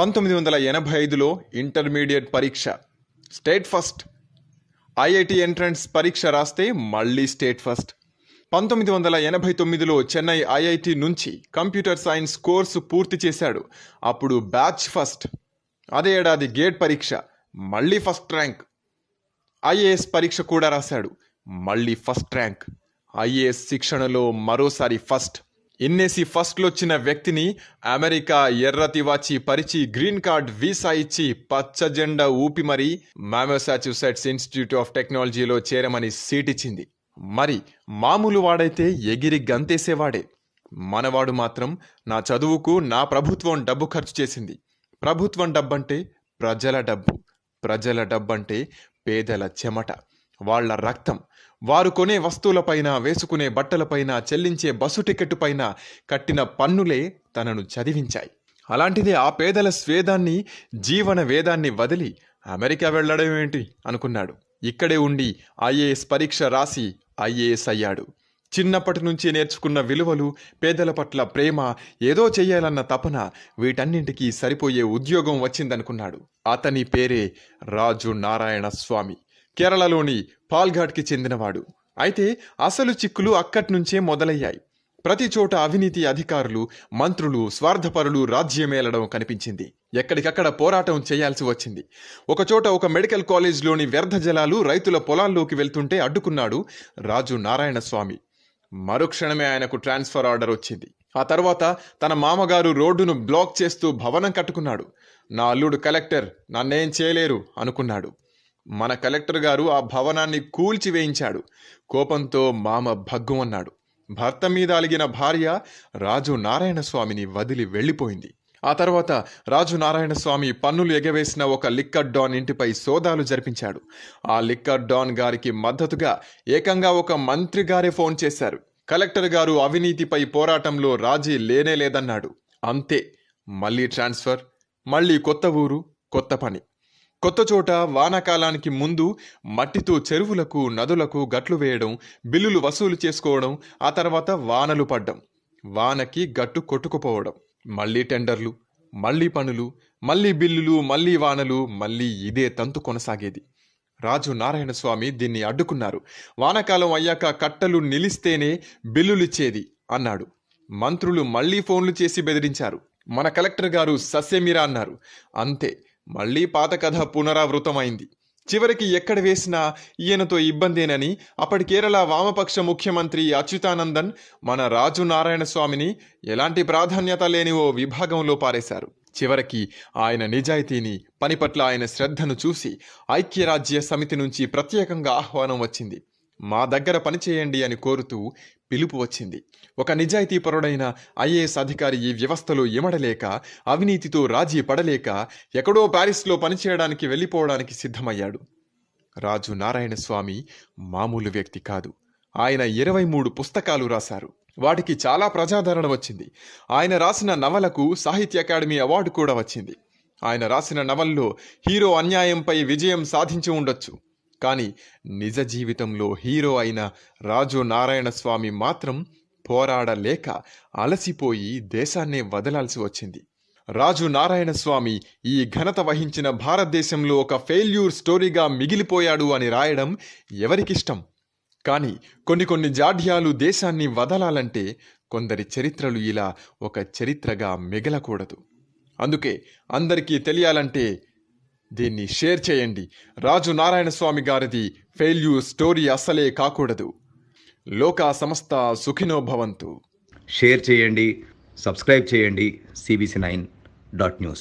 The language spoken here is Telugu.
1985లో ఇంటర్మీడియట్ పరీక్ష స్టేట్ ఫస్ట్. ఐఐటి ఎంట్రన్స్ పరీక్ష రాస్తే మళ్ళీ స్టేట్ ఫస్ట్. 1989లో చెన్నై ఐఐటి నుంచి కంప్యూటర్ సైన్స్ కోర్సు పూర్తి చేశాడు. అప్పుడు బ్యాచ్ ఫస్ట్. అదే ఏడాది గేట్ పరీక్ష, మళ్ళీ ఫస్ట్ ర్యాంక్. ఐఏఎస్ పరీక్ష కూడా రాశాడు, మళ్ళీ ఫస్ట్ ర్యాంక్. ఐఏఎస్ శిక్షణలో మరోసారి ఫస్ట్. ఇన్నేసి ఫస్ట్లు వచ్చిన వ్యక్తిని అమెరికా ఎర్ర తివాచి పరిచి గ్రీన్ కార్డ్ వీసా ఇచ్చి పచ్చ జెండా ఊపి మరీ మాసాచ్యూసెట్స్ ఇన్స్టిట్యూట్ ఆఫ్ టెక్నాలజీలో చేరమని సీటిచ్చింది. మరి మామూలు వాడైతే ఎగిరి గంతేసేవాడే. మనవాడు మాత్రం నా చదువుకు నా ప్రభుత్వం డబ్బు ఖర్చు చేసింది. ప్రభుత్వం డబ్బంటే ప్రజల డబ్బు, ప్రజల డబ్బంటే పేదల చెమట, వాళ్ల రక్తం. వారు కొనే వస్తువులపైన, వేసుకునే బట్టలపైన, చెల్లించే బస్సు టికెట్టు పైన కట్టిన పన్నులే తనను చదివించాయి. అలాంటిదే ఆ పేదల స్వేదాన్ని, జీవన వేదాన్ని వదిలి అమెరికా వెళ్లడం ఏంటి అనుకున్నాడు. ఇక్కడే ఉండి ఐఏఎస్ పరీక్ష రాసి ఐఏఎస్ అయ్యాడు. చిన్నప్పటి నుంచి నేర్చుకున్న విలువలు, పేదల పట్ల ప్రేమ, ఏదో చెయ్యాలన్న తపన, వీటన్నింటికీ సరిపోయే ఉద్యోగం వచ్చిందనుకున్నాడు. అతని పేరే రాజు నారాయణ స్వామి. కేరళలోని పాల్ఘాట్కి చెందినవాడు. అయితే అసలు చిక్కులు అక్కట్నుంచే మొదలయ్యాయి. ప్రతి చోట అవినీతి అధికారులు, మంత్రులు, స్వార్థపరులు రాజ్యమేలడం కనిపించింది. ఎక్కడికక్కడ పోరాటం చేయాల్సి వచ్చింది. ఒకచోట ఒక మెడికల్ కాలేజ్లోని వ్యర్థ జలాలు రైతుల పొలాల్లోకి వెళ్తుంటే అడ్డుకున్నాడు రాజు నారాయణ స్వామి. మరుక్షణమే ఆయనకు ట్రాన్స్ఫర్ ఆర్డర్ వచ్చింది. ఆ తర్వాత తన మామగారు రోడ్డును బ్లాక్ చేస్తూ భవనం కట్టుకున్నాడు. నా అల్లుడు కలెక్టర్, నన్నేం చేయలేరు అనుకున్నాడు. మన కలెక్టర్ గారు ఆ భవనాన్ని కూల్చివేయించాడు. కోపంతో మామ భగ్గుమన్నాడు. భర్త మీద అలిగిన భార్య రాజు నారాయణ స్వామిని వదిలి వెళ్లిపోయింది. ఆ తర్వాత రాజు నారాయణ స్వామి పన్నులు ఎగవేసిన ఒక లిక్కర్ డాన్ ఇంటిపై సోదాలు జరిపించాడు. ఆ లిక్కర్ డాన్ గారికి మద్దతుగా ఏకంగా ఒక మంత్రి గారే ఫోన్ చేశారు. కలెక్టర్ గారు అవినీతిపై పోరాటంలో రాజీ లేనే లేదన్నాడు. అంతే, మళ్ళీ ట్రాన్స్ఫర్, మళ్ళీ కొత్త ఊరు, కొత్త పని. కొత్త చోట వానాకాలానికి ముందు మట్టితో చెరువులకు, నదులకు గట్లు వేయడం, బిల్లులు వసూలు చేసుకోవడం, ఆ తర్వాత వానలు పడ్డం, వానకి గట్టు కొట్టుకుపోవడం, మళ్లీ టెండర్లు, మళ్లీ పనులు, మళ్లీ బిల్లులు, మళ్లీ వానలు, మళ్లీ ఇదే తంతు కొనసాగేది. రాజు నారాయణ స్వామి దీన్ని అడ్డుకున్నారు. వానాకాలం అయ్యాక కట్టలు నిలిస్తేనే బిల్లులిచ్చేది అన్నాడు. మంత్రులు మళ్లీ ఫోన్లు చేసి బెదిరించారు. మన కలెక్టర్ గారు సస్యమీరా అన్నారు. అంతే, మళ్లీ పాత కథ పునరావృతమైంది. చివరికి ఎక్కడ వేసినా ఈయనతో ఇబ్బందేనని అప్పటి కేరళ వామపక్ష ముఖ్యమంత్రి అచ్యుతానందన్ మన రాజు నారాయణ స్వామిని ఎలాంటి ప్రాధాన్యత లేని ఓ విభాగంలో పారేశారు. చివరికి ఆయన నిజాయితీని, పని పట్ల ఆయన శ్రద్ధను చూసి ఐక్యరాజ్య సమితి నుంచి ప్రత్యేకంగా ఆహ్వానం వచ్చింది. మా దగ్గర పనిచేయండి అని కోరుతూ పిలుపు వచ్చింది. ఒక నిజాయితీపరుడైన ఐఏఎస్ అధికారి ఈ వ్యవస్థలో ఇమడలేక, అవినీతితో రాజీ పడలేక ఎక్కడో ప్యారిస్లో పనిచేయడానికి వెళ్ళిపోవడానికి సిద్ధమయ్యాడు. రాజు నారాయణ స్వామి మామూలు వ్యక్తి కాదు. ఆయన 23 పుస్తకాలు రాశారు. వాటికి చాలా ప్రజాదరణ వచ్చింది. ఆయన రాసిన నవలకు సాహిత్య అకాడమీ అవార్డు కూడా వచ్చింది. ఆయన రాసిన నవల్లో హీరో అన్యాయంపై విజయం సాధించి ఉండొచ్చు, కానీ నిజ జీవితంలో హీరో అయిన రాజు నారాయణ స్వామి మాత్రం పోరాడలేక అలసిపోయి దేశాన్నే వదలాల్సి వచ్చింది. రాజు నారాయణ స్వామి ఈ ఘనత వహించిన భారతదేశంలో ఒక ఫెయిల్యూర్ స్టోరీగా మిగిలిపోయాడు అని రాయడం ఎవరికిష్టం? కానీ కొన్ని జాడ్యాలు దేశాన్ని వదలాలంటే కొందరి చరిత్రలు ఇలా ఒక చరిత్రగా మిగలకూడదు. అందుకే అందరికీ తెలియాలంటే దీన్ని షేర్ చేయండి. రాజు నారాయణ స్వామి గారిది ఫెయిల్యూర్ స్టోరీ అస్సలే కాకూడదు. లోకా సమస్త సుఖినో భవంతు. షేర్ చేయండి, సబ్స్క్రైబ్ చేయండి. CBC9.News.